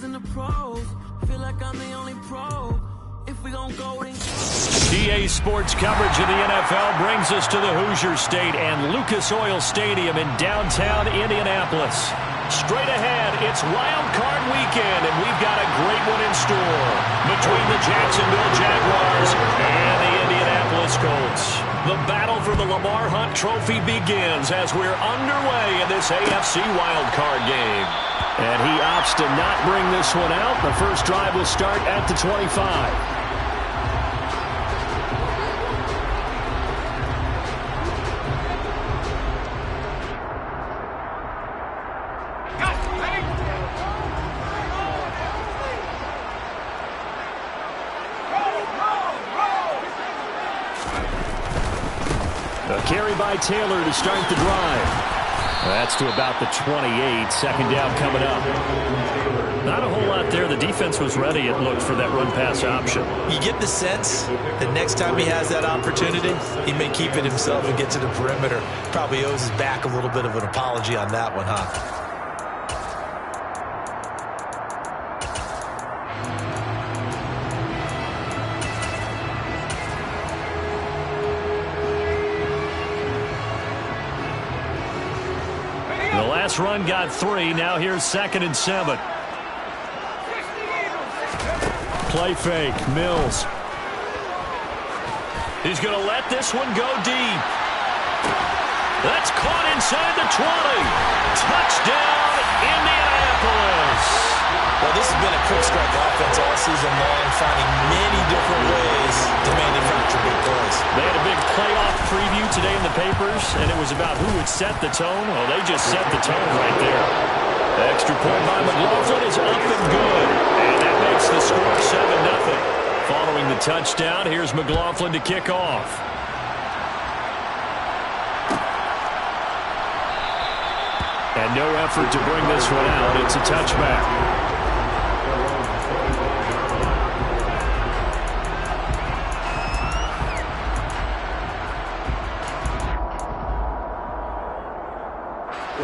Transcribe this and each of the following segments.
in the pros. Feel like I'm the only pro. If we gon' go, then EA Sports coverage of the NFL brings us to the Hoosier State and Lucas Oil Stadium in downtown Indianapolis. Straight ahead, it's Wild Card Weekend, and we've got a great one in store between the Jacksonville Jaguars and the Indianapolis Colts. The battle for the Lamar Hunt Trophy begins as we're underway in this AFC Wild Card game. And he opts to not bring this one out. The first drive will start at the 25. A carry by Taylor to start the drive. That's to about the 28. Second down coming up. Not a whole lot there. The defense was ready, it looked, for that run-pass option. You get the sense that next time he has that opportunity, he may keep it himself and get to the perimeter. Probably owes his back a little bit of an apology on that one, huh? The last run got 3. Now here's 2nd and 7. Play fake. Mills. He's going to let this one go deep. That's caught inside the 20. Touchdown, Indianapolis. Well, this has been a quick strike offense all season long, finding many different ways to manufacture big plays. They had a big playoff preview today in the papers, and it was about who would set the tone. Well, they just set the tone right there. The extra point by McLaughlin is up and good, and that makes the score 7-0. Following the touchdown, here's McLaughlin to kick off. And no effort to bring this one out. It's a touchback.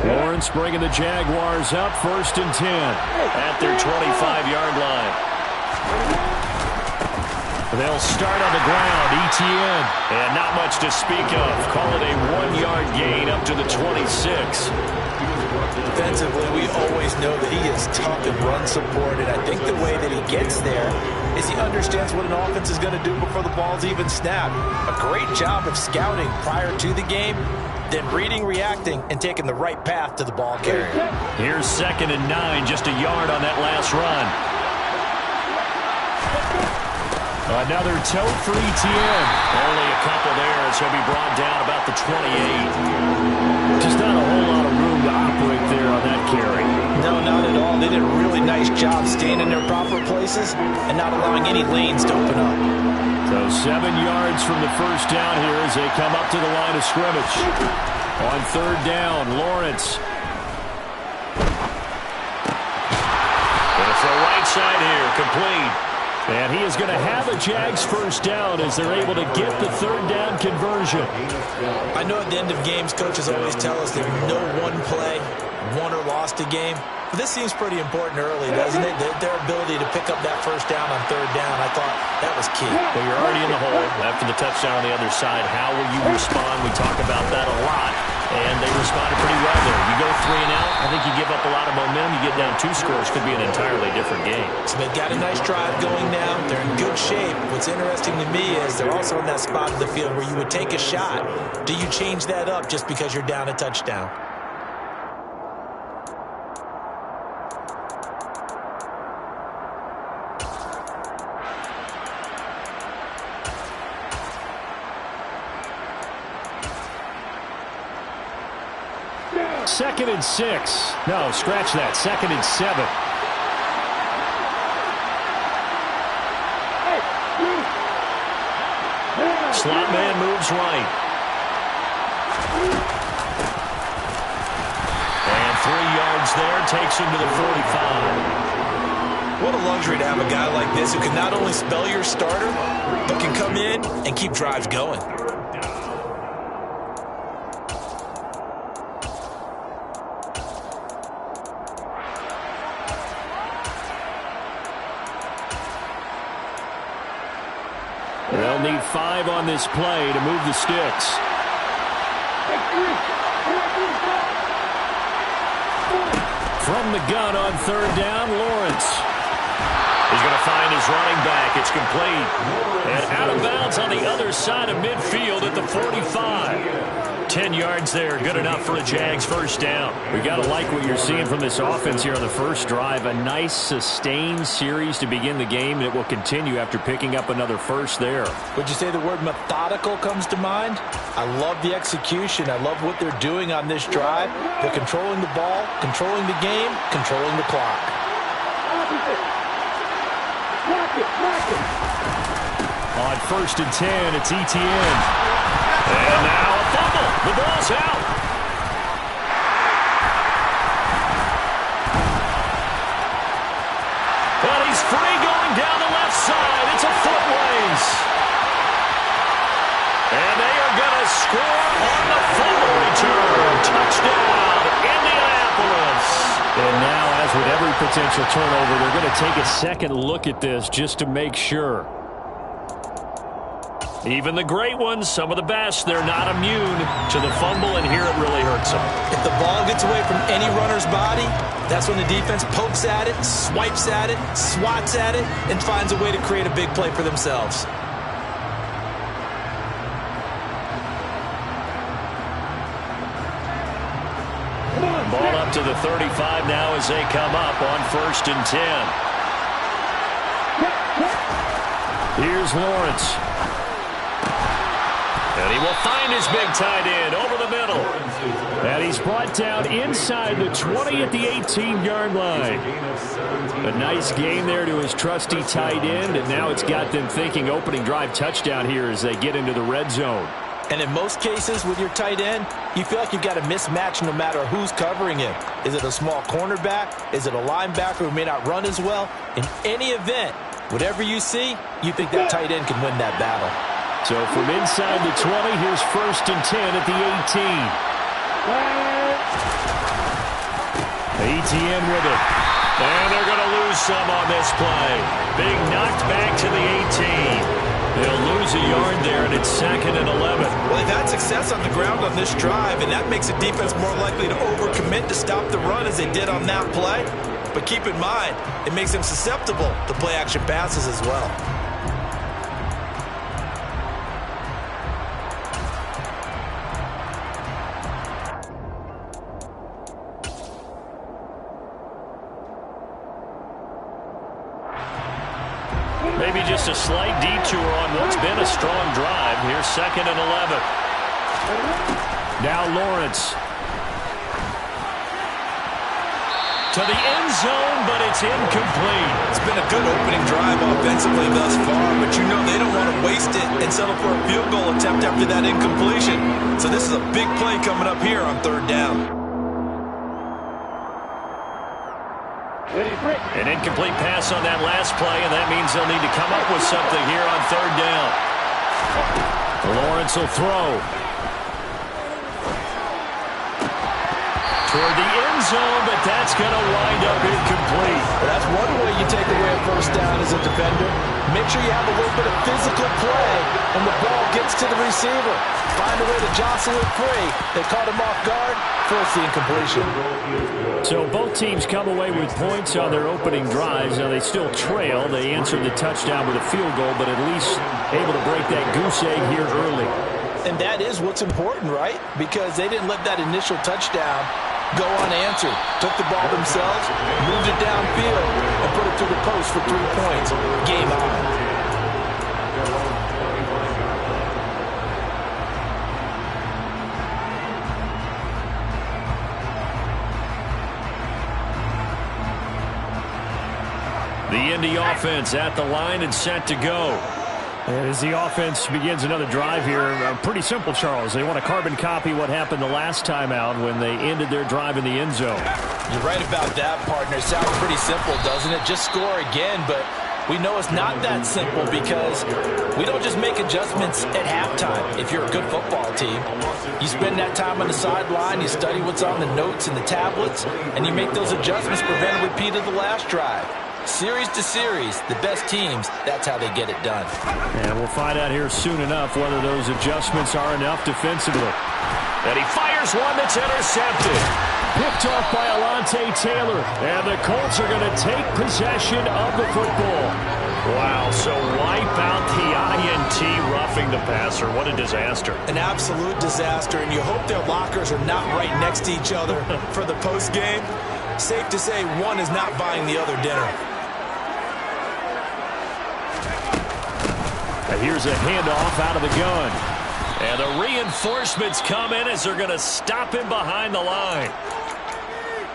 Lawrence bringing the Jaguars up, 1st and 10 at their 25-yard line. They'll start on the ground. ETN, and not much to speak of. Call it a 1-yard gain up to the 26. Defensively, we always know that he is tough and run supported. I think the way that he gets there is he understands what an offense is going to do before the ball's even snapped. A great job of scouting prior to the game, then reading, reacting, and taking the right path to the ball carrier. Here's 2nd and 9, just a yard on that last run. Another tote for ETN. Only a couple there as he'll be brought down about the 28. Just not a whole lot of room to operate there on that carry. No, not at all. They did a really nice job staying in their proper places and not allowing any lanes to open up. So 7 yards from the first down here as they come up to the line of scrimmage. On 3rd down, Lawrence. And it's the right side here, complete. And he is going to have a Jags first down as they're able to get the 3rd down conversion. I know at the end of games, coaches always tell us there's no one play, won or lost a game. But this seems pretty important early, doesn't it? Their ability to pick up that first down on 3rd down, I thought that was key. Well, you're already in the hole after the touchdown on the other side. How will you respond? We talk about that a lot, and they responded pretty well there. You go 3 and out, I think you give up a lot of momentum. You get down 2 scores, could be an entirely different game. So they've got a nice drive going now. They're in good shape. What's interesting to me is they're also in that spot of the field where you would take a shot. Do you change that up just because you're down a touchdown? Second and 6. No, scratch that. 2nd and 7. Slot man moves right. And 3 yards there. Takes him to the 45. What a luxury to have a guy like this who can not only spell your starter, but can come in and keep drives going. They'll need 5 on this play to move the sticks. From the gun on 3rd down, Lawrence. He's going to find his running back. It's complete. And out of bounds on the other side of midfield at the 45. 10 yards there. Good enough for a Jags first down. We got to like what you're seeing from this offense here on the first drive. A nice, sustained series to begin the game that will continue after picking up another first there. Would you say the word methodical comes to mind? I love the execution. I love what they're doing on this drive. They're controlling the ball, controlling the game, controlling the clock. On 1st and 10, it's Etienne. And now a fumble. The ball's out. And he's free going down the left side. It's a foot race. And they are going to score on the fumble return. Touchdown, Indianapolis. And now, as with every potential turnover, they're going to take a second look at this just to make sure. Even the great ones, some of the best, they're not immune to the fumble, and here it really hurts them. If the ball gets away from any runner's body, that's when the defense pokes at it, swipes at it, swats at it, and finds a way to create a big play for themselves. Ball up to the 35 now as they come up on 1st and 10. Here's Lawrence. And he will find his big tight end over the middle. And he's brought down inside the 20 at the 18-yard line. A nice gain there to his trusty tight end, and now it's got them thinking opening drive touchdown here as they get into the red zone. And in most cases with your tight end, you feel like you've got a mismatch no matter who's covering him. Is it a small cornerback? Is it a linebacker who may not run as well? In any event, whatever you see, you think that tight end can win that battle. So from inside the 20, here's 1st and 10 at the 18. Etienne with it. And they're going to lose some on this play. Being knocked back to the 18. They'll lose a yard there, and it's 2nd and 11. Well, they've had success on the ground on this drive, and that makes the defense more likely to overcommit to stop the run as they did on that play. But keep in mind, it makes them susceptible to play-action passes as well. Maybe just a slight detour on what's been a strong drive. Here's 2nd and 11. Now Lawrence. To the end zone, but it's incomplete. It's been a good opening drive offensively thus far, but you know they don't want to waste it and settle for a field goal attempt after that incompletion. So this is a big play coming up here on 3rd down. An incomplete pass on that last play, and that means they'll need to come up with something here on 3rd down. Lawrence will throw. Toward the end zone, but that's going to wind up incomplete. Well, that's one way you take away a first down as a defender. Make sure you have a little bit of physical play, and the ball gets to the receiver. Find a way to jostle it free. They caught him off guard, force the incompletion. So both teams come away with points on their opening drives. Now they still trail. They answered the touchdown with a field goal, but at least able to break that goose egg here early. And that is what's important, right? Because they didn't let that initial touchdown go unanswered. Took the ball themselves, moved it downfield, and put it through the post for 3 points. Game on. The Indy offense at the line and set to go. And as the offense begins another drive here, pretty simple, Charles. They want to carbon copy what happened the last time out when they ended their drive in the end zone. You're right about that, partner. Sounds pretty simple, doesn't it? Just score again, but we know it's not that simple because we don't just make adjustments at halftime if you're a good football team. You spend that time on the sideline, you study what's on the notes and the tablets, and you make those adjustments to prevent a repeat of the last drive. Series to series, the best teams, that's how they get it done. And we'll find out here soon enough whether those adjustments are enough defensively. And he fires one that's intercepted. Picked off by Alontae Taylor. And the Colts are going to take possession of the football. Wow, so wipe out the INT roughing the passer. What a disaster. An absolute disaster, and you hope their lockers are not right next to each other for the postgame. Safe to say one is not buying the other dinner. And here's a handoff out of the gun. And the reinforcements come in as they're going to stop him behind the line.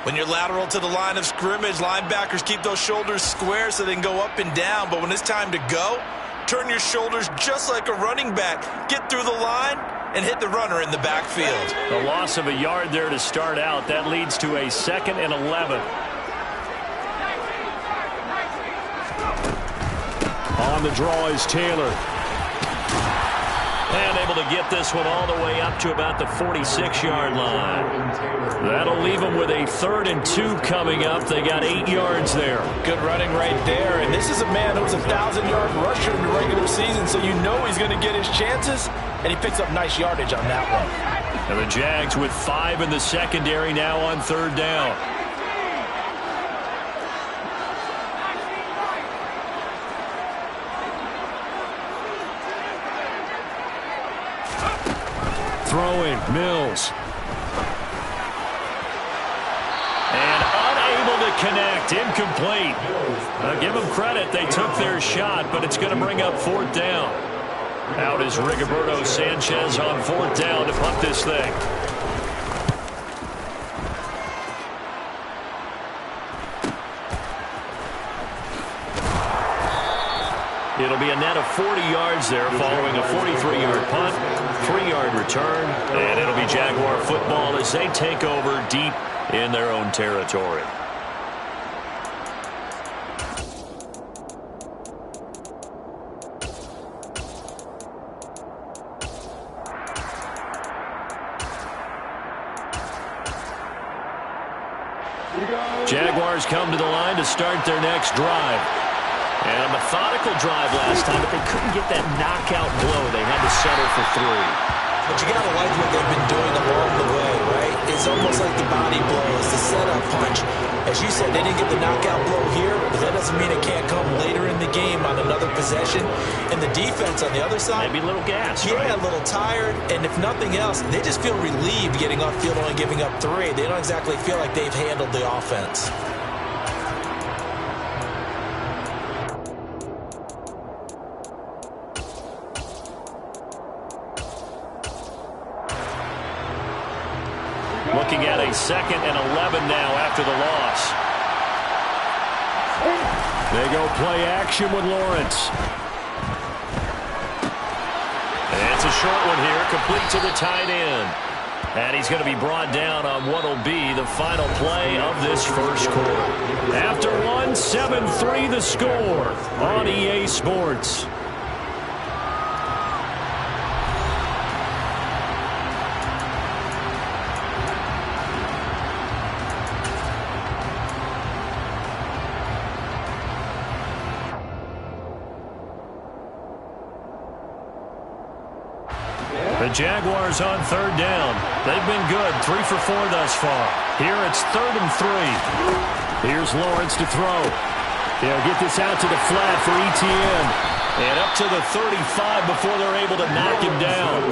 When you're lateral to the line of scrimmage, linebackers keep those shoulders square so they can go up and down. But when it's time to go, turn your shoulders just like a running back. Get through the line and hit the runner in the backfield. The loss of a yard there to start out. That leads to a 2nd and 11. On the draw is Taylor. And able to get this one all the way up to about the 46-yard line. That'll leave them with a 3rd and 2 coming up. They got 8 yards there. Good running right there. And this is a man who was a 1,000-yard rusher in the regular season, so you know he's going to get his chances. And he picks up nice yardage on that one. And the Jags with 5 in the secondary now on 3rd down. Throwing, Mills. And unable to connect, incomplete. Give them credit, they took their shot, but it's going to bring up 4th down. Out is Rigoberto Sanchez on 4th down to punt this thing. It'll be a net of 40 yards there following a 43-yard punt, 3-yard return, and it'll be Jaguar football as they take over deep in their own territory. Jaguars come to the line to start their next drive. And a methodical drive last time, but they couldn't get that knockout blow. They had to settle for 3. But you got to like what they've been doing along the way, right? It's almost like the body blows, the setup punch. As you said, they didn't get the knockout blow here, but that doesn't mean it can't come later in the game on another possession. And the defense on the other side, maybe a little gas, yeah, right? A little tired. And if nothing else, they just feel relieved getting off field only giving up 3. They don't exactly feel like they've handled the offense. Looking at a 2nd and 11 now after the loss. They go play action with Lawrence. And it's a short one here, complete to the tight end. And he's going to be brought down on what will be the final play of this first quarter. After one, 7-3 the score on EA Sports. The Jaguars on 3rd down. They've been good, 3 for 4 thus far. Here it's 3rd and 3. Here's Lawrence to throw. They'll get this out to the flat for ETN. And up to the 35 before they're able to knock him down.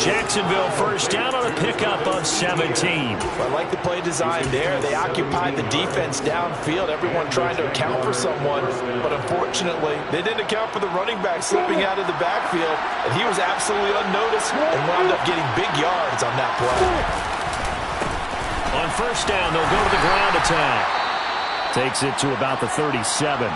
Jacksonville first down on a pickup of 17. I like the play design there. They occupied the defense downfield, everyone trying to account for someone. But unfortunately, they didn't account for the running back slipping out of the backfield. And he was absolutely unnoticed and wound up getting big yards on that play. On first down, they'll go to the ground attack. Takes it to about the 37.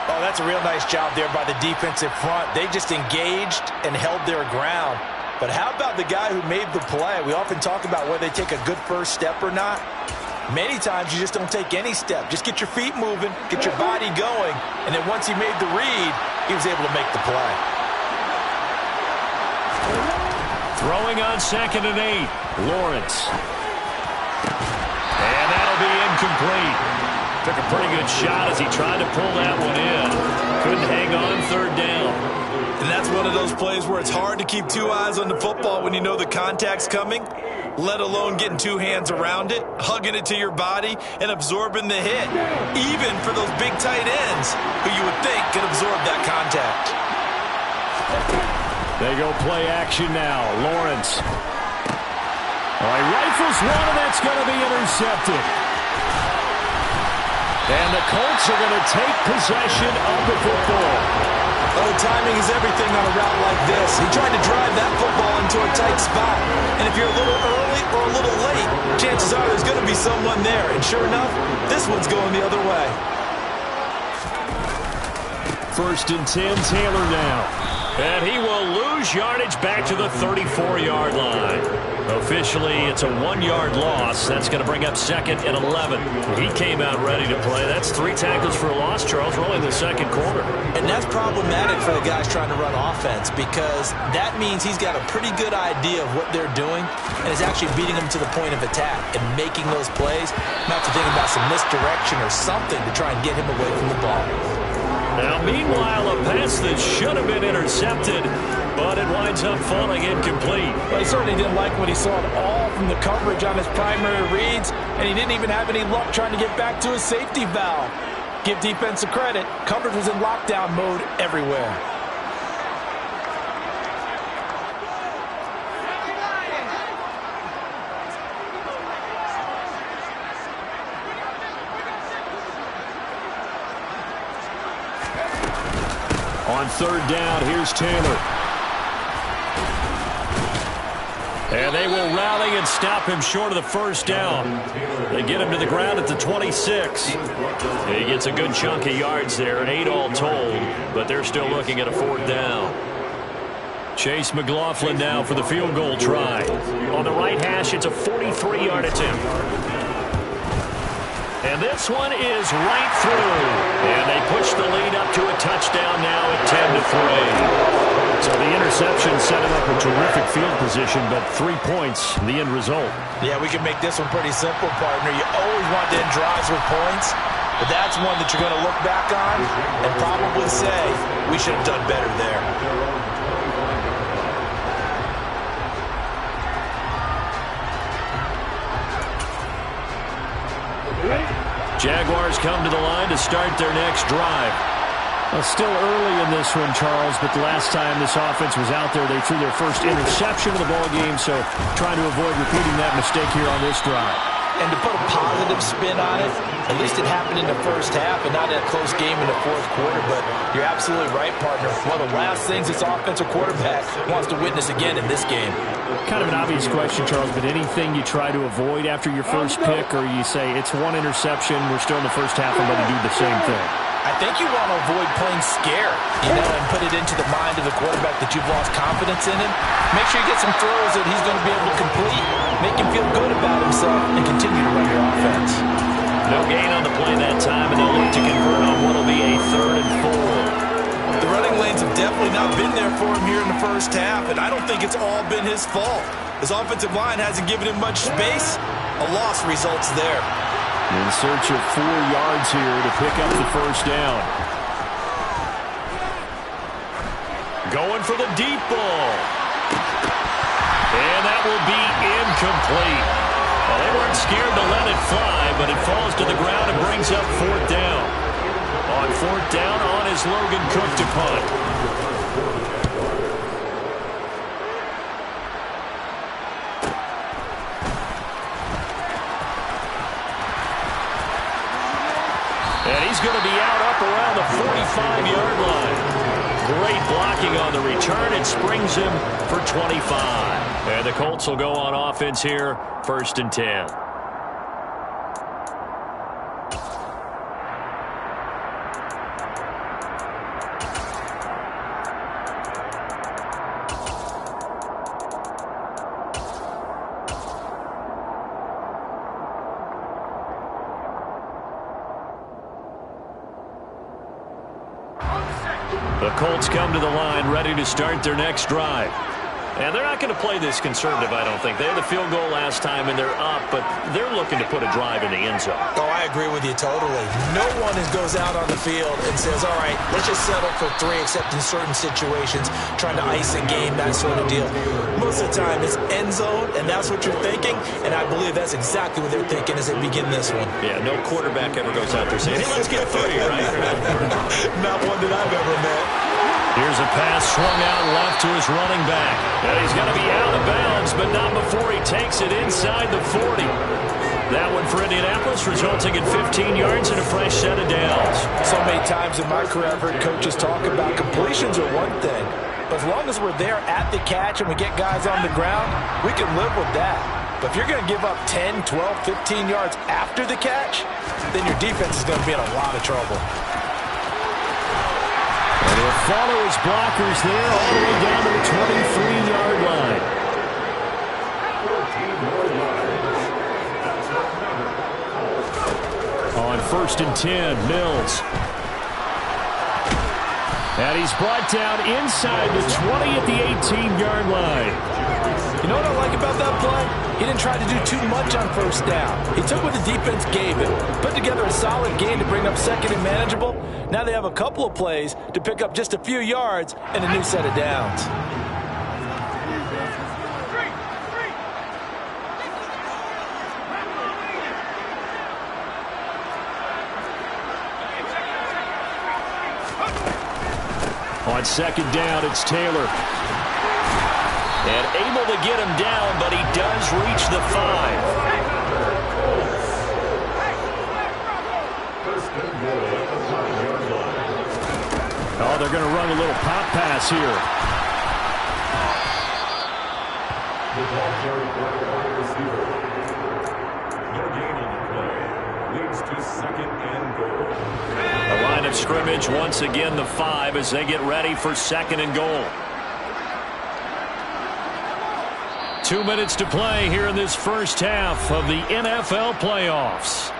Oh, that's a real nice job there by the defensive front. They just engaged and held their ground. But how about the guy who made the play? We often talk about whether they take a good first step or not. Many times you just don't take any step. Just get your feet moving, get your body going, and then once he made the read, he was able to make the play. Throwing on 2nd and 8, Lawrence. And that'll be incomplete. Took a pretty good shot as he tried to pull that one in. Couldn't hang on third down. And that's one of those plays where it's hard to keep two eyes on the football when you know the contact's coming, let alone getting two hands around it, hugging it to your body, and absorbing the hit, even for those big tight ends who you would think can absorb that contact. They go play action now. Lawrence. He rifles one, and that's going to be intercepted. And the Colts are going to take possession of the football. Well, the timing is everything on a route like this. He tried to drive that football into a tight spot. And if you're a little early or a little late, chances are there's going to be someone there. And sure enough, this one's going the other way. 1st and 10, Taylor now. And he will lose yardage back to the 34-yard line. Officially, it's a 1-yard loss. That's going to bring up 2nd and 11. He came out ready to play. That's 3 tackles for a loss, Charles, really in the 2nd quarter. And that's problematic for the guys trying to run offense because that means he's got a pretty good idea of what they're doing and is actually beating them to the point of attack and making those plays, not to think about some misdirection or something to try and get him away from the ball. Now, meanwhile, a pass that should have been intercepted, but it winds up falling incomplete. Well, he certainly didn't like what he saw at all from the coverage on his primary reads, and he didn't even have any luck trying to get back to his safety valve. Give defense a credit. Coverage was in lockdown mode everywhere. On 3rd down, here's Taylor. And they will rally and stop him short of the 1st down. They get him to the ground at the 26. He gets a good chunk of yards there, 8 all told, but they're still looking at a 4th down. Chase McLaughlin now for the field goal try. On the right hash, it's a 43-yard attempt. And this one is right through. And they push the lead up to a touchdown now at 10-3. So the interception set him up a terrific field position, but 3 points, the end result. Yeah, we can make this one pretty simple, partner. You always want to end drives with points, but that's one that you're going to look back on and probably say, we should have done better there. Jaguars come to the line to start their next drive. Well, still early in this one, Charles, but the last time this offense was out there, they threw their first interception of the ball game, so trying to avoid repeating that mistake here on this drive. And to put a positive spin on it, at least it happened in the 1st half and not in a close game in the 4th quarter, but you're absolutely right, partner. One of the last things this offensive quarterback wants to witness again in this game. Kind of an obvious question, Charles, but anything you try to avoid after your first pick, or you say it's 1 interception, we're still in the 1st half, I'm going to do the same thing? I think you want to avoid playing scared, and put it into the mind of the quarterback that you've lost confidence in him. Make sure you get some throws that he's going to be able to complete, make him feel good about himself, and continue to run your offense. No gain on the play that time, and they'll look to convert on what will be a 3rd and 4. The running lanes have definitely not been there for him here in the 1st half, and I don't think it's all been his fault. His offensive line hasn't given him much space. A loss results there. In search of 4 yards here to pick up the 1st down. Going for the deep ball. And that will be incomplete. Well, they weren't scared to let it fly, but it falls to the ground and brings up 4th down. On 4th down, on is Logan Cook to punt. And he's going to be out up around the 45-yard line. Great blocking on the return. It springs him for 25. And the Colts will go on offense here, 1st and 10. The Colts come to the line ready to start their next drive. And they're not going to play this conservative, I don't think. They had the field goal last time, and they're up, but they're looking to put a drive in the end zone. Oh, I agree with you totally. No one goes out on the field and says, all right, let's just settle for 3, except in certain situations, trying to ice a game, that sort of deal. Most of the time, it's end zone, and that's what you're thinking, and I believe that's exactly what they're thinking as they begin this one. Yeah, no quarterback ever goes out there saying, hey, let's get 3, right? Not one that I've ever met. Here's a pass swung out left to his running back. And he's going to be out of bounds, but not before he takes it inside the 40. That one for Indianapolis, resulting in 15 yards and a fresh set of downs. So many times in my career, I've heard coaches talk about completions are one thing. But as long as we're there at the catch and we get guys on the ground, we can live with that. But if you're going to give up 10, 12, 15 yards after the catch, then your defense is going to be in a lot of trouble. And he'll follow his blockers there all the way down to the 23-yard line. On 1st and 10, Mills. And he's brought down inside the 20 at the 18-yard line. You know what I like about that play? He didn't try to do too much on 1st down. He took what the defense gave him, put together a solid game to bring up 2nd and manageable. Now they have a couple of plays to pick up just a few yards and a new set of downs. On 2nd down, it's Taylor. And able to get him down, but he does reach the 5. Oh, they're going to run a little pop pass here. The line of scrimmage, once again, the 5 as they get ready for 2nd and goal. 2 minutes to play here in this first half of the NFL playoffs.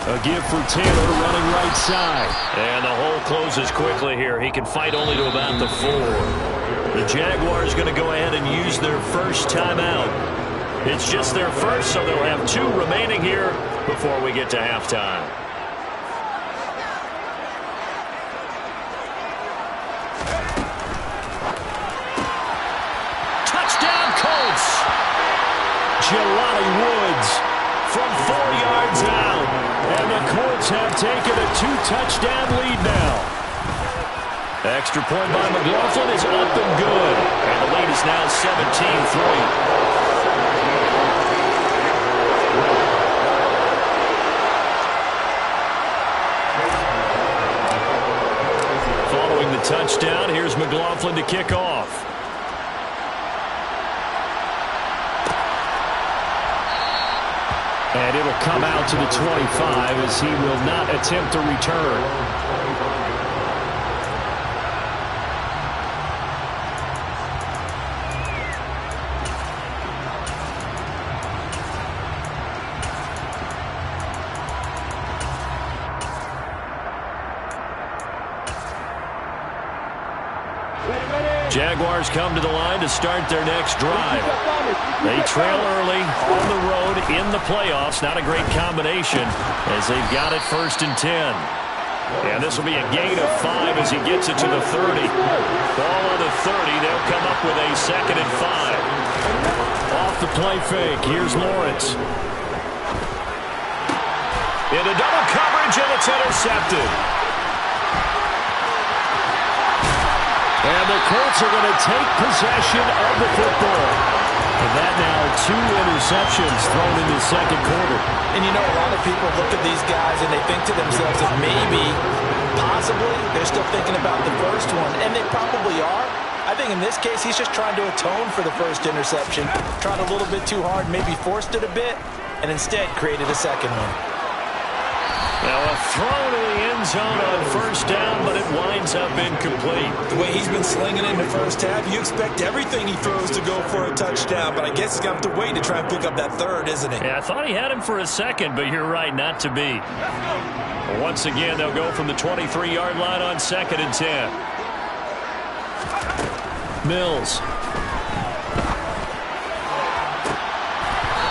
A give for Taylor running right side. And the hole closes quickly here. He can fight only to about the 4. The Jaguars going to go ahead and use their first timeout. It's just their first, so they'll have 2 remaining here before we get to halftime. Touchdown, Colts! Jelani Woods from 4 yards out. And the Colts have taken a 2-touchdown lead now. Extra point by McLaughlin is up and good. And the lead is now 17-3. Following the touchdown, here's McLaughlin to kick off. And it'll come out to the 25 as he will not attempt to return. Jaguars come to the line to start their next drive. They trail early on the road in the playoffs. Not a great combination as they've got it 1st and 10. And this will be a gain of 5 as he gets it to the 30. Ball on the 30. They'll come up with a 2nd and 5. Off the play fake. Here's Lawrence. Into double coverage, and it's intercepted. And the Colts are going to take possession of the football. And that now 2 interceptions thrown in the second quarter. And you know, a lot of people look at these guys and they think to themselves that maybe, possibly, they're still thinking about the first one. And they probably are. I think in this case, he's just trying to atone for the first interception. Tried a little bit too hard, maybe forced it a bit, and instead created a second one. Now a throw to the end zone on first down, but it winds up incomplete. The way he's been slinging it in the first half, you expect everything he throws to go for a touchdown, but I guess he's going to have to wait to try and pick up that third, isn't he? Yeah, I thought he had him for a second, but you're right, not to be. Once again, they'll go from the 23-yard line on 2nd and 10. Mills.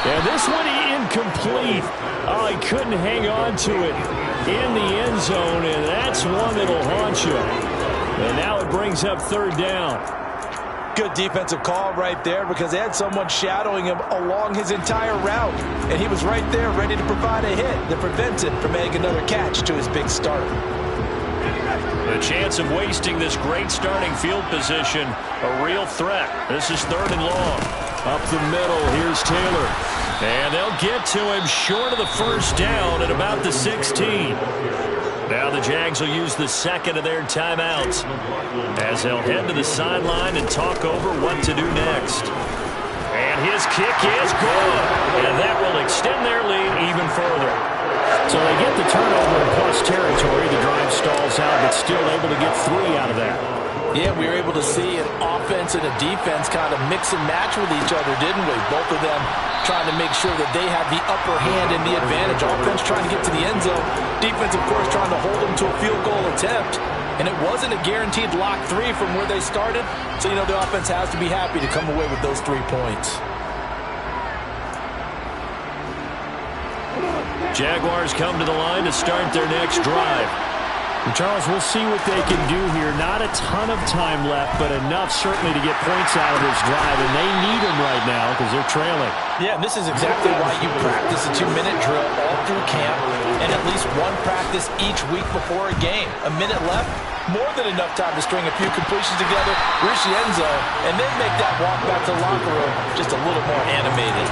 And this one incomplete. Oh, he couldn't hang on to it in the end zone, and that's one that'll haunt you. And now it brings up 3rd down. Good defensive call right there because they had someone shadowing him along his entire route. And he was right there ready to provide a hit that prevents him from making another catch to his big start. The chance of wasting this great starting field position, a real threat. This is 3rd and long. Up the middle, here's Taylor. And they'll get to him short of the first down at about the 16. Now the Jags will use the 2nd of their timeouts as they'll head to the sideline and talk over what to do next. And his kick is good. And that will extend their lead even further. So they get the turnover in plus territory. The drive stalls out, but still able to get 3 out of that. Yeah, we were able to see an offense and a defense kind of mix and match with each other, didn't we? Both of them trying to make sure that they have the upper hand and the advantage. Offense trying to get to the end zone. Defense, of course, trying to hold them to a field goal attempt. And it wasn't a guaranteed lock 3 from where they started. So, you know, the offense has to be happy to come away with those 3 points. Jaguars come to the line to start their next drive. And Charles, we'll see what they can do here. Not a ton of time left, but enough certainly to get points out of this drive, and they need them right now because they're trailing. Yeah, and this is exactly why you practice a 2-minute drill all through camp and at least one practice each week before a game. A minute left, more than enough time to string a few completions together, reach the end zone, and then make that walk back to the locker room just a little more animated.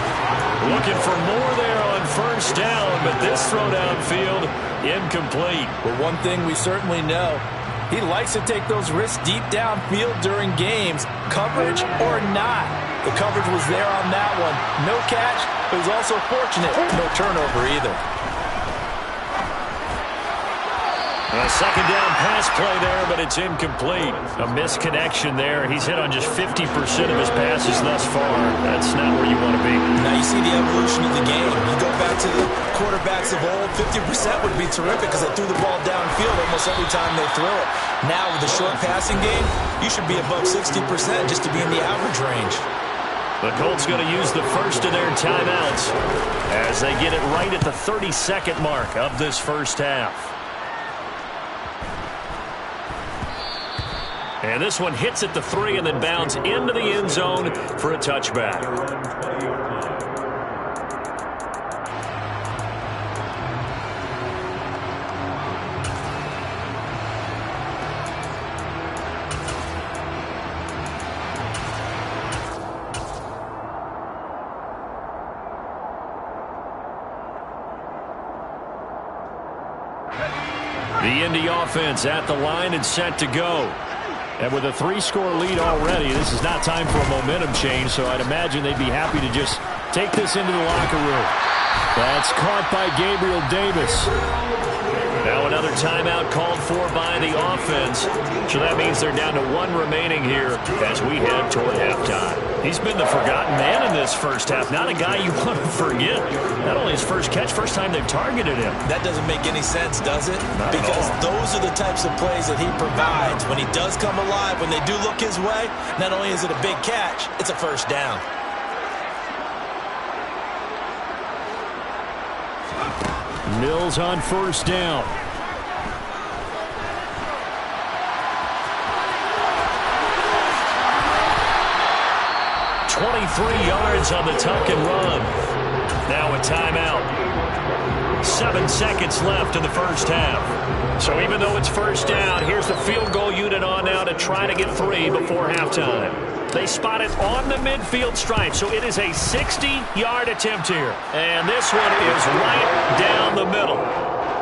Looking for more there on first down, but this throw downfield, incomplete. But one thing we certainly know, he likes to take those risks deep downfield during games, coverage or not. The coverage was there on that one. No catch, but he's also fortunate. No turnover either. A 2nd down pass play there, but it's incomplete. A misconnection there. He's hit on just 50% of his passes thus far. That's not where you want to be. Now you see the evolution of the game. You go back to the quarterbacks of old, 50% would be terrific because they threw the ball downfield almost every time they throw it. Now with the short passing game, you should be above 60% just to be in the average range. The Colts going to use the first of their timeouts as they get it right at the 30-second mark of this first half. And this one hits at the 3 and then bounds into the end zone for a touchback. The Indy offense at the line and set to go. And with a 3-score lead already, this is not time for a momentum change, so I'd imagine they'd be happy to just take this into the locker room. That's caught by Gabriel Davis. Now another timeout called for by the offense. So that means they're down to 1 remaining here as we head toward halftime. He's been the forgotten man in this first half. Not a guy you want to forget. Not only his first catch, first time they've targeted him. That doesn't make any sense, does it? Not because those are the types of plays that he provides. When he does come alive, when they do look his way, not only is it a big catch, it's a first down. Mills on first down. "23 yards on the tuck and run." Now a timeout. 7 seconds left in the first half. So even though it's first down, here's the field goal unit on now to try to get 3 before halftime. They spot it on the midfield stripe, so it is a 60-yard attempt here. And this one is right down the middle.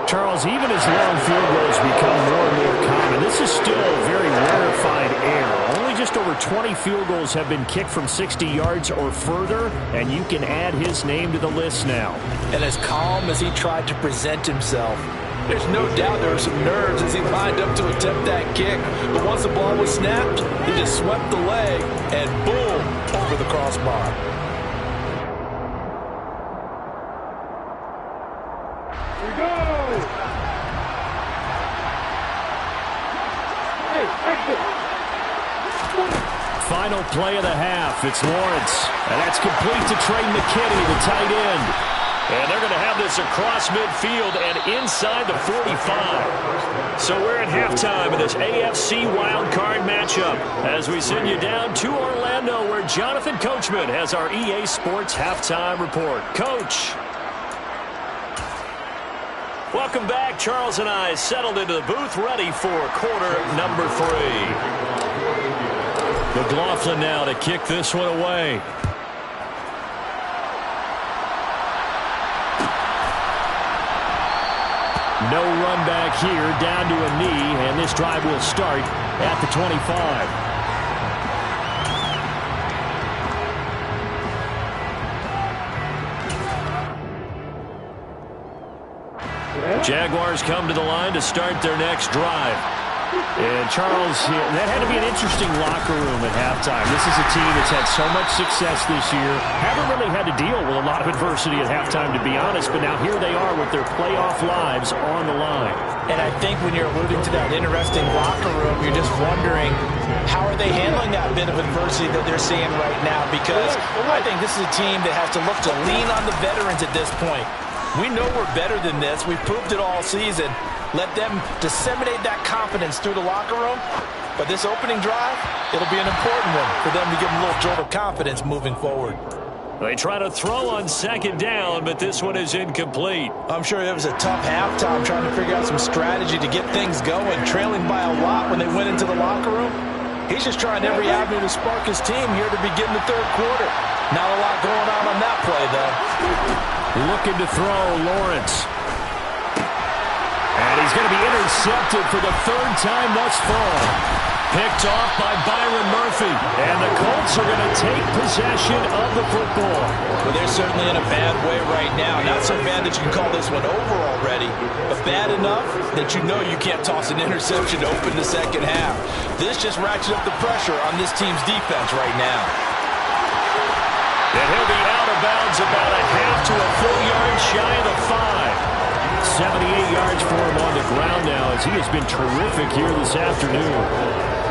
Charles, even as long field goals become more and more common, this is still a very rarefied air. Only just over 20 field goals have been kicked from 60 yards or further, and you can add his name to the list now. And as calm as he tried to present himself, There's no doubt there were some nerves as he lined up to attempt that kick. But once the ball was snapped, he just swept the leg and boom, over the crossbar. Here we go! Hey, exit! Final play of the half. It's Lawrence. And that's complete to Trey McKinney, the tight end. And they're going to have this across midfield and inside the 45. So we're at halftime of this AFC wildcard matchup as we send you down to Orlando where Jonathan Coachman has our EA Sports halftime report. Coach. Welcome back. Charles and I settled into the booth ready for quarter number 3. McLaughlin now to kick this one away. No run back here, down to a knee, and this drive will start at the 25. Jaguars come to the line to start their next drive. And Charles, that had to be an interesting locker room at halftime. This is a team that's had so much success this year. Haven't really had to deal with a lot of adversity at halftime, to be honest. But now here they are with their playoff lives on the line. And I think when you're alluding to that interesting locker room, you're just wondering, how are they handling that bit of adversity that they're seeing right now? Because I think this is a team that has to look to lean on the veterans at this point. We know we're better than this. We've proved it all season. Let them disseminate that confidence through the locker room. But this opening drive, it'll be an important one for them to give them a little jolt of confidence moving forward. They try to throw on second down, but this one is incomplete. I'm sure it was a tough halftime trying to figure out some strategy to get things going, trailing by a lot when they went into the locker room. He's just trying every avenue to spark his team here to begin the third quarter. Not a lot going on that play, though. Looking to throw, Lawrence. And he's going to be intercepted for the third time thus far. Picked off by Byron Murphy. And the Colts are going to take possession of the football. Well, they're certainly in a bad way right now. Not so bad that you can call this one over already, but bad enough that you know you can't toss an interception to open the second half. This just ratchets up the pressure on this team's defense right now. And he'll be out of bounds about a half to a full yard shy of the 5. 78 yards for him on the ground now as he has been terrific here this afternoon.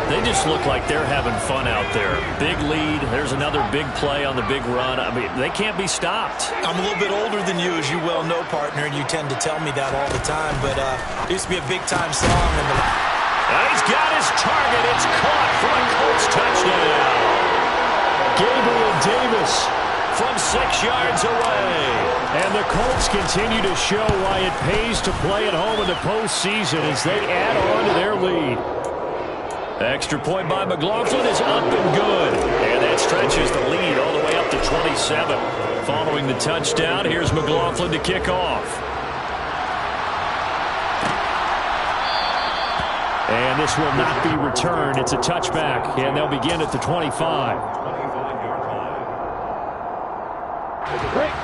They just look like they're having fun out there. Big lead. There's another big play on the big run. I mean, they can't be stopped. I'm a little bit older than you, as you well know, partner, and you tend to tell me that all the time. But it used to be a big-time song. And he's got his target. It's caught for a Colts touchdown. Gabriel Davis from 6 yards away. And the Colts continue to show why it pays to play at home in the postseason as they add on to their lead. Extra point by McLaughlin is up and good. And that stretches the lead all the way up to 27. Following the touchdown, here's McLaughlin to kick off. And this will not be returned. It's a touchback, and they'll begin at the 25.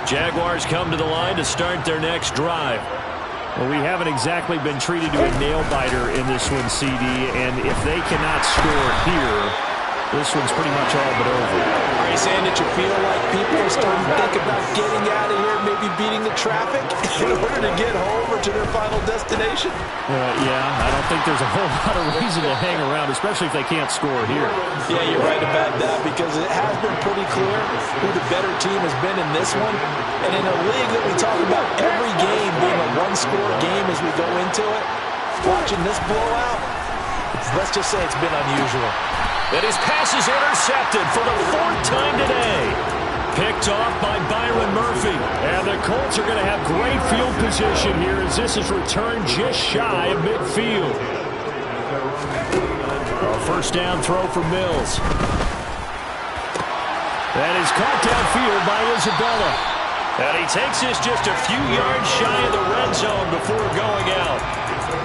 Jaguars come to the line to start their next drive. Well, we haven't exactly been treated to a nail-biter in this one, CD, and if they cannot score here, this one's pretty much all but over. Are you saying that you feel like people are starting to think about getting out of here, maybe beating the traffic in order to get home or to their final destination? Yeah, I don't think there's a whole lot of reason to hang around, especially if they can't score here. Yeah, you're right about that because it has been pretty clear who the better team has been in this one. And in a league that we talk about every game being a one-score game as we go into it, watching this blowout, let's just say it's been unusual. And his pass is intercepted for the 4th time today. Picked off by Byron Murphy. And the Colts are going to have great field position here as this is returned just shy of midfield. A first down throw for Mills. That is caught downfield by Isabella. And he takes this just a few yards shy of the red zone before going out.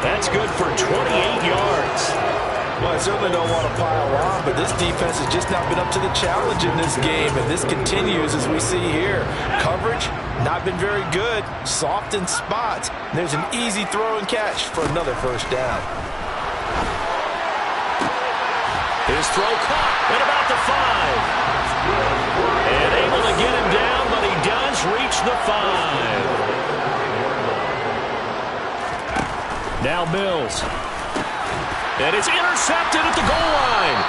That's good for 28 yards. Well, I certainly don't want to pile on, but this defense has just not been up to the challenge in this game, and this continues as we see here. Coverage, not been very good, soft in spots. And there's an easy throw and catch for another first down. His throw caught at about the 5. And able to get him down, but he does reach the 5. Now Mills. And it's intercepted at the goal line.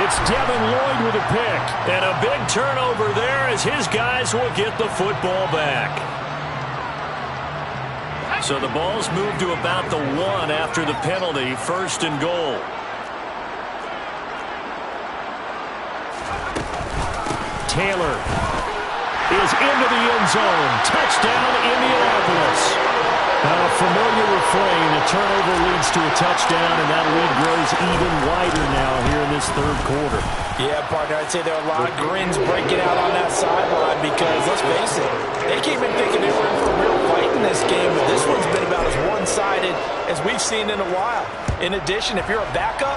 It's Devin Lloyd with a pick. And a big turnover there as his guys will get the football back. So the ball's moved to about the 1 after the penalty, 1st and goal. Taylor is into the end zone. Touchdown, Indianapolis. A familiar refrain. A turnover leads to a touchdown, and that lead grows even wider now here in this 3rd quarter. Yeah, partner, I'd say there are a lot of grins breaking out on that sideline because, let's face it, they came in thinking they were in for a real fight in this game, but this one's been about as one-sided as we've seen in a while. In addition, if you're a backup,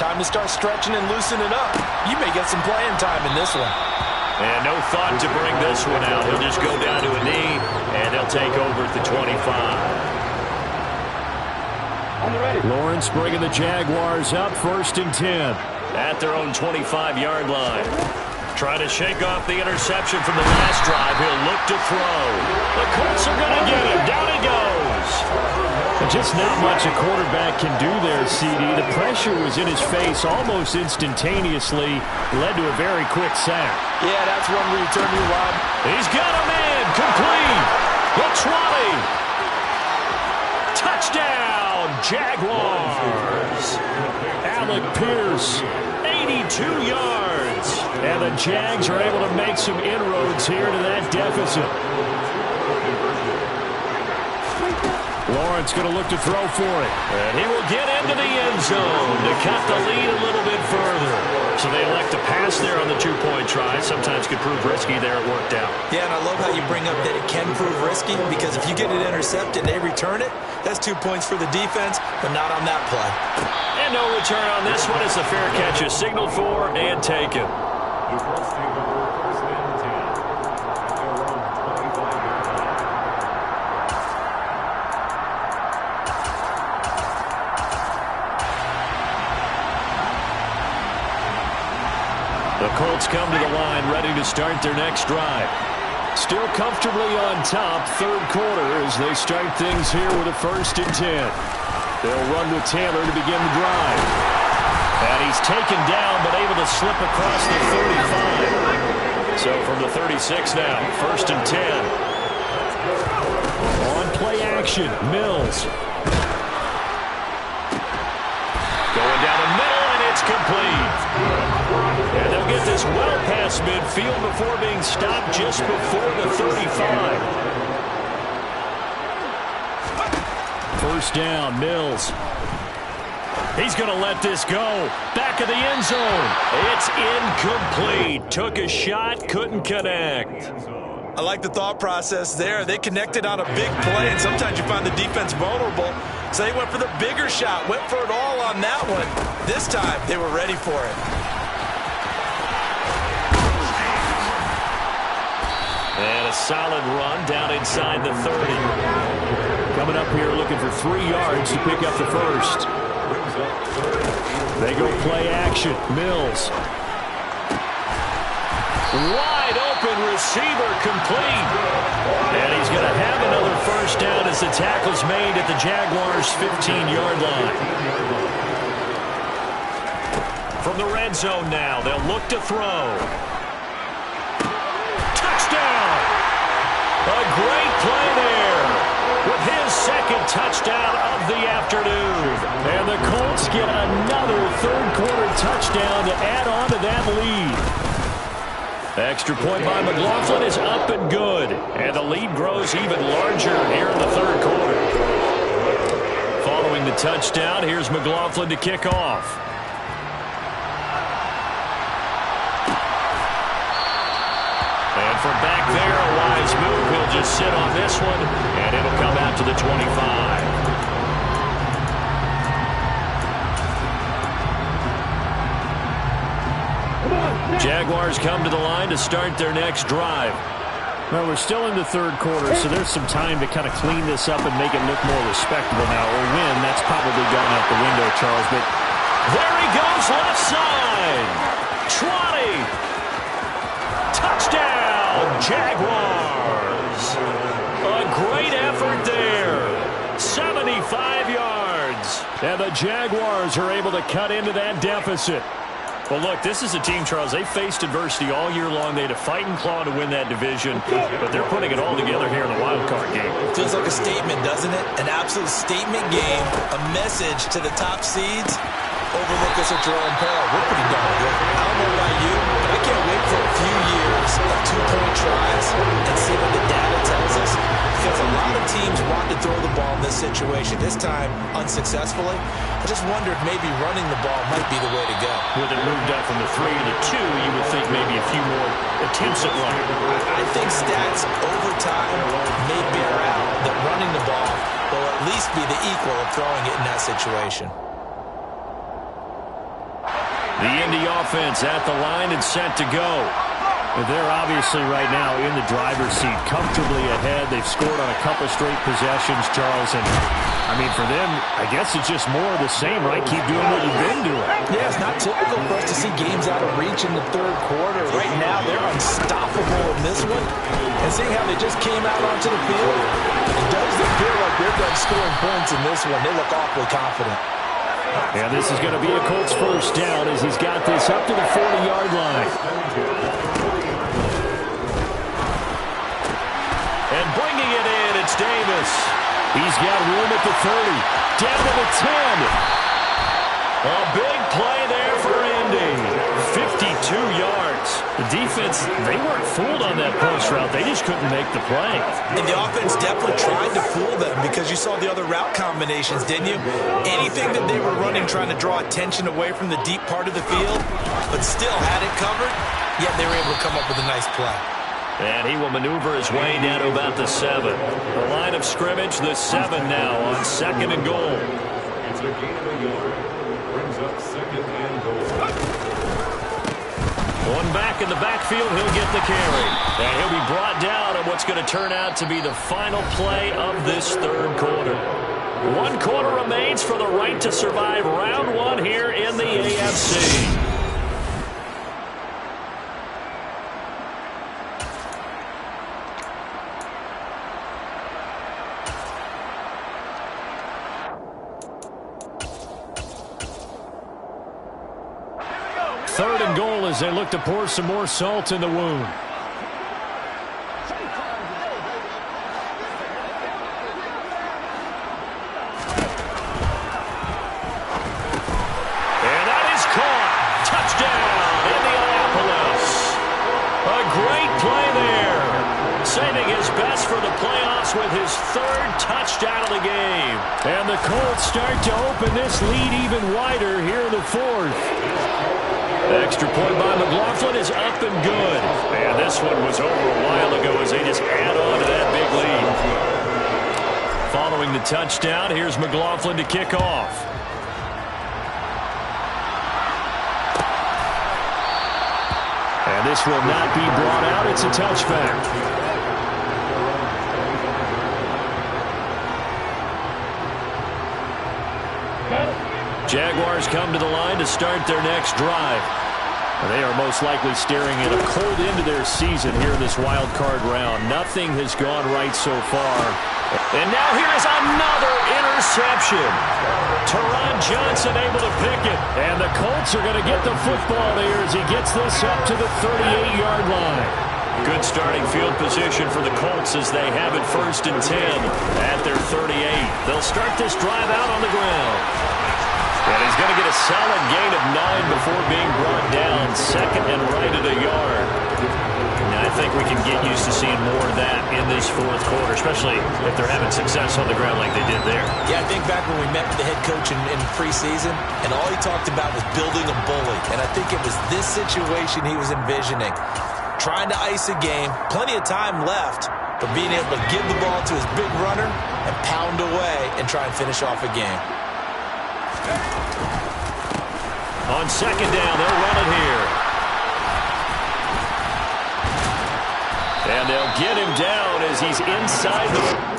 time to start stretching and loosening up. You may get some playing time in this one. And no thought to bring this one out. He'll just go down to a knee, and they'll take over at the 25. Lawrence bringing the Jaguars up, 1st and 10. At their own 25-yard line. Trying to shake off the interception from the last drive. He'll look to throw. The Colts are going to get him. Down he goes. Just not much a quarterback can do there, CD. The pressure was in his face almost instantaneously. Led to a very quick sack. Yeah, that's one where you turn your rod. He's got him in. Complete. The 20. Touchdown, Jaguars. Alec Pierce, 82 yards. And the Jags are able to make some inroads here to that deficit. Lawrence going to look to throw for it. And he will get into the end zone to cut the lead a little bit further. So they elect to pass there on the 2-point try. Sometimes could prove risky there. It worked out. Yeah, and I love how you bring up that it can prove risky because if you get it intercepted and they return it, that's 2 points for the defense, but not on that play. And no return on this one as the fair catch is signaled for and taken. The Colts come to the line ready to start their next drive. Still comfortably on top, 3rd quarter as they start things here with a 1st and 10. They'll run with Taylor to begin the drive. And he's taken down but able to slip across the 35. So from the 36 now, 1st and 10. On play action, Mills. Going down the middle, and it's complete. And they'll get this well past midfield before being stopped just before the 35. 1st down, Mills. He's going to let this go. Back of the end zone. It's incomplete. Took a shot, couldn't connect. I like the thought process there. They connected on a big play, and sometimes you find the defense vulnerable. So they went for the bigger shot, went for it all on that one. This time, they were ready for it. And a solid run down inside the 30. Coming up here looking for 3 yards to pick up the 1st. They go play action. Mills. Wide open receiver complete. And he's going to have another 1st down as the tackle's made at the Jaguars' 15-yard line. From the red zone now, they'll look to throw. Touchdown! A great play there with his 2nd touchdown of the afternoon. And the Colts get another 3rd quarter touchdown to add on to that lead. Extra point by McLaughlin is up and good. And the lead grows even larger here in the 3rd quarter. Following the touchdown, here's McLaughlin to kick off. And from back there, a wise move. He'll just sit on this one, and it'll come out to the 25. Jaguars come to the line to start their next drive. Well, we're still in the third quarter, so there's some time to kind of clean this up and make it look more respectable now. Or win, that's probably gone out the window, Charles. But there he goes, left side. 20. Touchdown, Jaguars. A great effort there. 75 yards. And the Jaguars are able to cut into that deficit. Well, look, this is a team, Charles. They faced adversity all year long. They had to fight and claw to win that division, but they're putting it all together here in the wild card game. Feels like a statement, doesn't it? An absolute statement game, a message to the top seeds. Overlook us at your own peril. We're pretty darn good. I don't know about you, but I can't wait for a few years of two-point tries and see what the data tells us. Because a lot of teams want to throw the ball in this situation, this time unsuccessfully. I just wondered maybe running the ball might be the way to go. With it moved up from the 3 to the 2, you would think maybe a few more attempts at running. I think stats over time may bear out that running the ball will at least be the equal of throwing it in that situation. The Indy offense at the line and set to go. They're obviously right now in the driver's seat, comfortably ahead. They've scored on a couple straight possessions, Charles. And, I mean, for them, I guess it's just more of the same, right? Keep doing what you've been doing. Yeah, it's not typical for us to see games out of reach in the third quarter. Right now, they're unstoppable in this one. And seeing how they just came out onto the field, it does feel like they're done scoring points in this one. They look awfully confident. And this is going to be a Colts first down as he's got this up to the 40-yard line. And bringing it in, it's Davis. He's got room at the 30. Down to the 10. A big play there for Indy. 52 yards. The defense, they weren't fooled on that post route. They just couldn't make the play. And the offense definitely tried to fool them because you saw the other route combinations, didn't you? Anything that they were running trying to draw attention away from the deep part of the field, but still had it covered, yet they were able to come up with a nice play. And he will maneuver his way down to about the 7. The line of scrimmage, the 7 now on 2nd and goal. It's a gain of a yard. Brings up 2nd and goal. One back in the backfield, he'll get the carry. And he'll be brought down on what's going to turn out to be the final play of this third quarter. 1 quarter remains for the right to survive round 1 here in the AFC. Third and goal as they look to pour some more salt in the wound. And that is caught. Touchdown, Indianapolis. A great play there. Saving his best for the playoffs with his 3rd touchdown of the game. And the Colts start to open this lead even wider here in the 4th. Extra point by McLaughlin is up and good. And this one was over a while ago as they just add on to that big lead. Following the touchdown, here's McLaughlin to kick off. And this will not be brought out. It's a touchback. Jaguars come to the line to start their next drive. They are most likely staring at a cold end to their season here in this wild card round. Nothing has gone right so far. And now here is another interception. Teron Johnson able to pick it. And the Colts are going to get the football here as he gets this up to the 38-yard line. Good starting field position for the Colts as they have it 1st and 10 at their 38. They'll start this drive out on the ground. And he's going to get a solid gain of 9 before being brought down. 2nd and right at a yard. And I think we can get used to seeing more of that in this 4th quarter, especially if they're having success on the ground like they did there. Yeah, I think back when we met with the head coach in preseason, and all he talked about was building a bully. And I think it was this situation he was envisioning. Trying to ice a game, plenty of time left, but being able to give the ball to his big runner and pound away and try and finish off a game. On 2nd down, they'll run it here. And they'll get him down as he's inside the...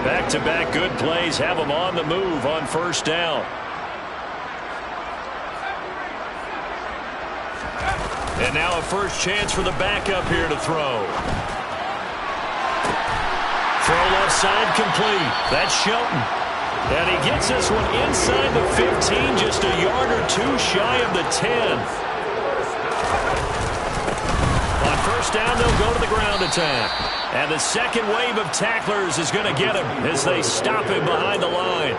Back-to-back good plays have them on the move on first down. And now a first chance for the backup here to throw. Throw left side complete. That's Shelton. And he gets this one inside the 15, just a yard or two shy of the 10. On first down, they'll go to the ground attack. And the second wave of tacklers is going to get him as they stop him behind the line.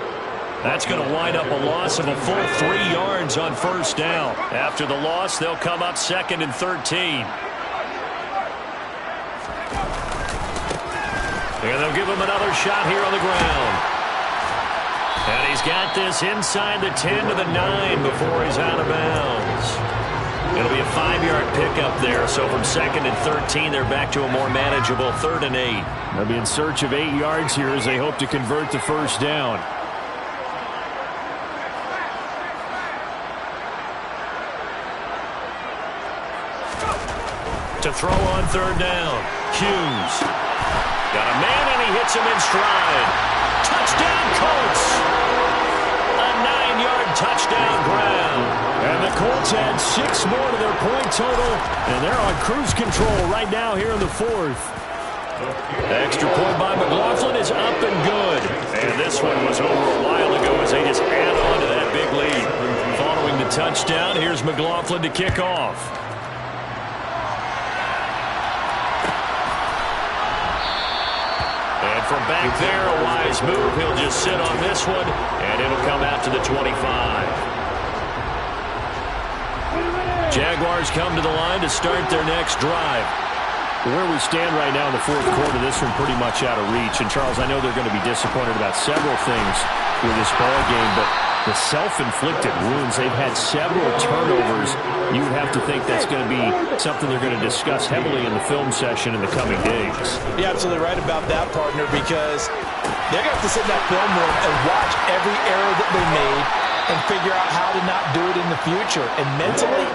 That's going to wind up a loss of a full 3 yards on first down. After the loss, they'll come up 2nd and 13. And they'll give him another shot here on the ground. And he's got this inside the 10 to the 9 before he's out of bounds. It'll be a 5-yard pickup there, so from 2nd and 13, they're back to a more manageable 3rd and 8. They'll be in search of 8 yards here as they hope to convert the first down. To throw on 3rd down, Hughes. Got a man, and he hits him in stride. Touchdown, Colts! A 9-yard touchdown ground. And the Colts add 6 more to their point total, and they're on cruise control right now here in the 4th. Extra point by McLaughlin is up and good. And this one was over a while ago as they just add on to that big lead. Following the touchdown, here's McLaughlin to kick off. And from back there, a wise move. He'll just sit on this one, and it'll come out to the 25. Jaguars come to the line to start their next drive. Where we stand right now in the 4th quarter, this one pretty much out of reach. And, Charles, I know they're going to be disappointed about several things with this ball game, but the self-inflicted wounds, they've had several turnovers. You would have to think that's going to be something they're going to discuss heavily in the film session in the coming days. You're absolutely right about that, partner, because they're going to have to sit in that film room and watch every error that they made and figure out how to not do it in the future. And mentally,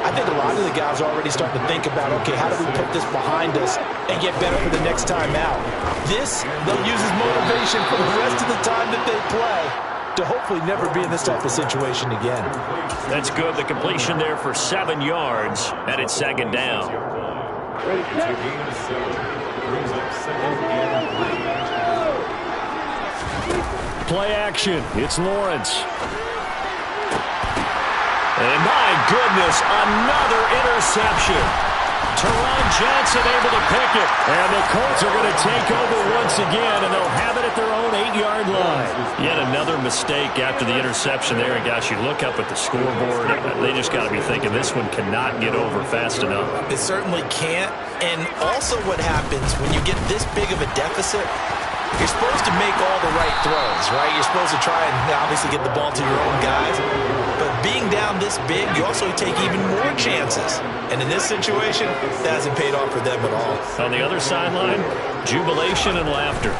I think a lot of the guys are already starting to think about, okay, how do we put this behind us and get better for the next time out? This, they'll use as motivation for the rest of the time that they play to hopefully never be in this type of situation again. That's good. The completion there for 7 yards, and it's 2nd down. Play action. It's Lawrence. And my goodness, another interception. Teron Johnson able to pick it. And the Colts are going to take over once again, and they'll have it at their own 8-yard line. Yet another mistake after the interception there. And, gosh, you look up at the scoreboard, they just got to be thinking this one cannot get over fast enough. It certainly can't. And also what happens when you get this big of a deficit, you're supposed to make all the right throws, right? You're supposed to try and obviously get the ball to your own guys. But being down this big, you also take even more chances. And in this situation, that hasn't paid off for them at all. On the other sideline, jubilation and laughter.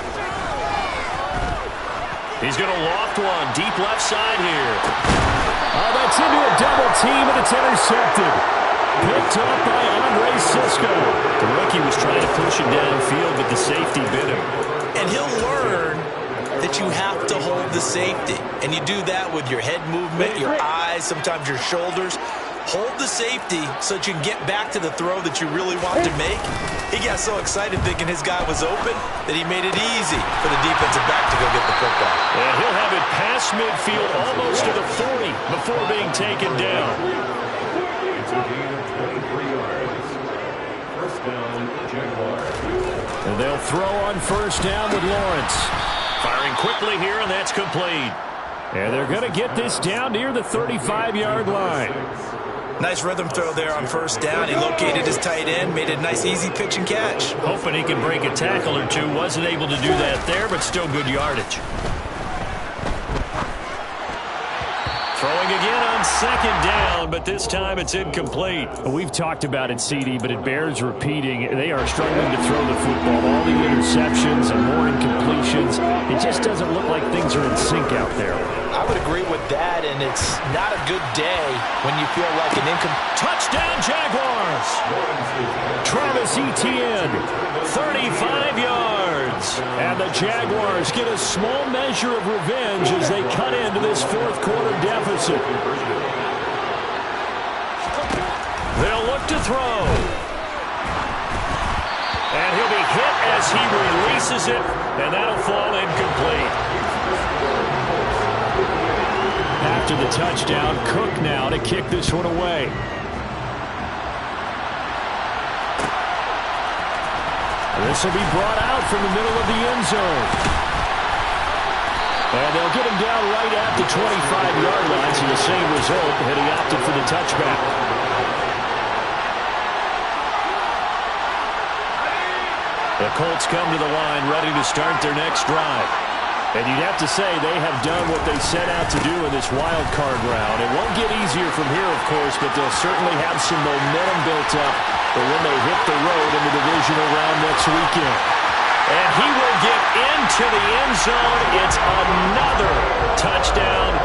He's going to loft one deep left side here. Oh, that's into a double team, and it's intercepted. Picked up by Andre Sisco. The rookie was trying to push him downfield, but the safety bit him. And he'll learn that you have to hold the safety. And you do that with your head movement, your eyes, sometimes your shoulders. Hold the safety so that you can get back to the throw that you really want to make. He got so excited thinking his guy was open that he made it easy for the defensive back to go get the football. And he'll have it past midfield almost to the 40 before being taken down. It's a gain of 23 yards. First down, Jaguars. And they'll throw on first down with Lawrence. Firing quickly here, and that's complete. And they're going to get this down near the 35-yard line. Nice rhythm throw there on first down. He located his tight end, made it a nice easy pitch and catch. Hoping he can break a tackle or two. Wasn't able to do that there, but still good yardage. Throwing again on second down, but this time it's incomplete. We've talked about it, CD, but it bears repeating. They are struggling to throw the football. All the interceptions and more incompletions. It just doesn't look like things are in sync out there. I would agree with that, and it's not a good day when you feel like an Touchdown, Jaguars! Travis Etienne, 35 yards. And the Jaguars get a small measure of revenge as they cut into this fourth quarter deficit. They'll look to throw. And he'll be hit as he releases it, and that'll fall incomplete. After the touchdown, Cook now to kick this one away. This will be brought out from the middle of the end zone. And they'll get him down right at the 25-yard line, so the same result, and he opted for the touchback. The Colts come to the line, ready to start their next drive. And you'd have to say they have done what they set out to do in this wild card round. It won't get easier from here, of course, but they'll certainly have some momentum built up for when they hit the road in the divisional round next weekend. And he will get into the end zone. It's another touchdown.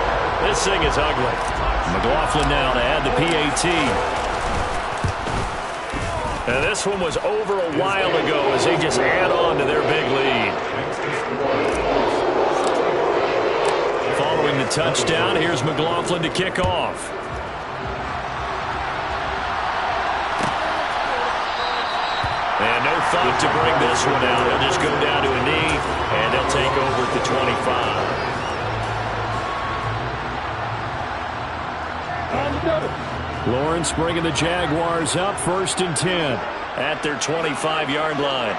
This thing is ugly. McLaughlin now to add the PAT. And this one was over a while ago as they just add on to their big lead. Following the touchdown, here's McLaughlin to kick off. And no thought to bring this one out. He'll just go down to a knee, and they'll take over at the 25. Lawrence bringing the Jaguars up, 1st and 10 at their 25-yard line.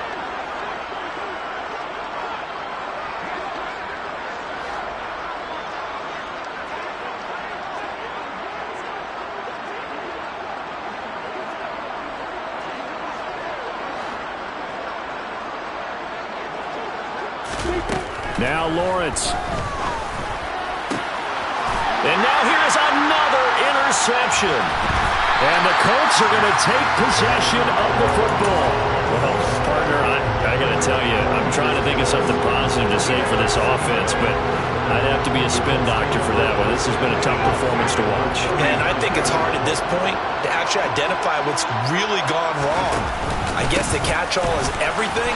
Now Lawrence. And now here's another interception. And the Colts are going to take possession of the football. Well, partner, I got to tell you, I'm trying to think of something positive to say for this offense, but I'd have to be a spin doctor for that one. This has been a tough performance to watch. And I think it's hard at this point to actually identify what's really gone wrong. I guess the catch-all is everything.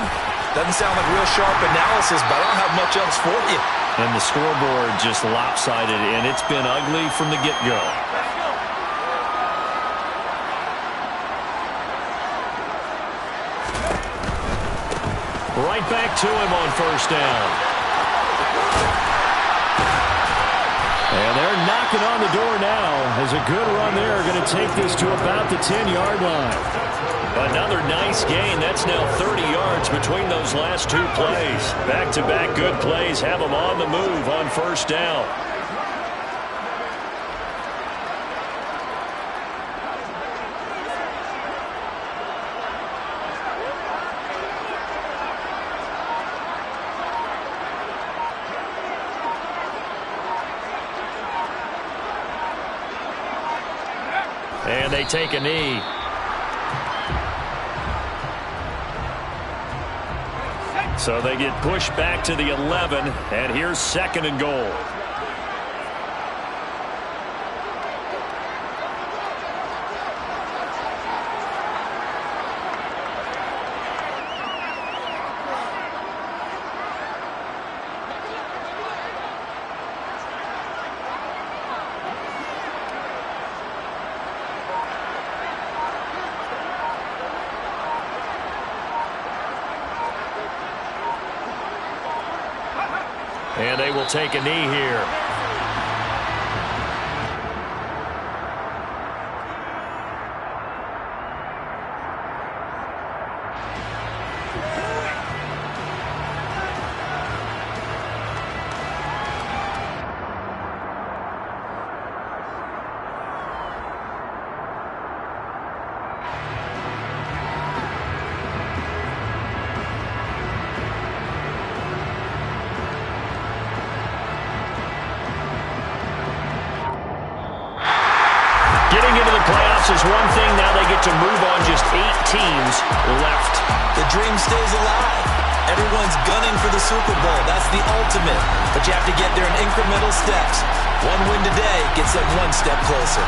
Doesn't sound like real sharp analysis, but I don't have much else for you. And the scoreboard just lopsided, and it's been ugly from the get-go. Right back to him on first down. And they're knocking on the door now as a good run there going to take this to about the 10-yard line. Another nice gain. That's now 30 yards between those last two plays. Back-to-back good plays have them on the move on first down. And they take a knee. So they get pushed back to the 11, and here's 2nd and goal. And they will take a knee here. is one thing. Now they get to move on. Just 8 teams left. The dream stays alive. Everyone's gunning for the Super Bowl. That's the ultimate. But you have to get there in incremental steps. One win today gets them one step closer.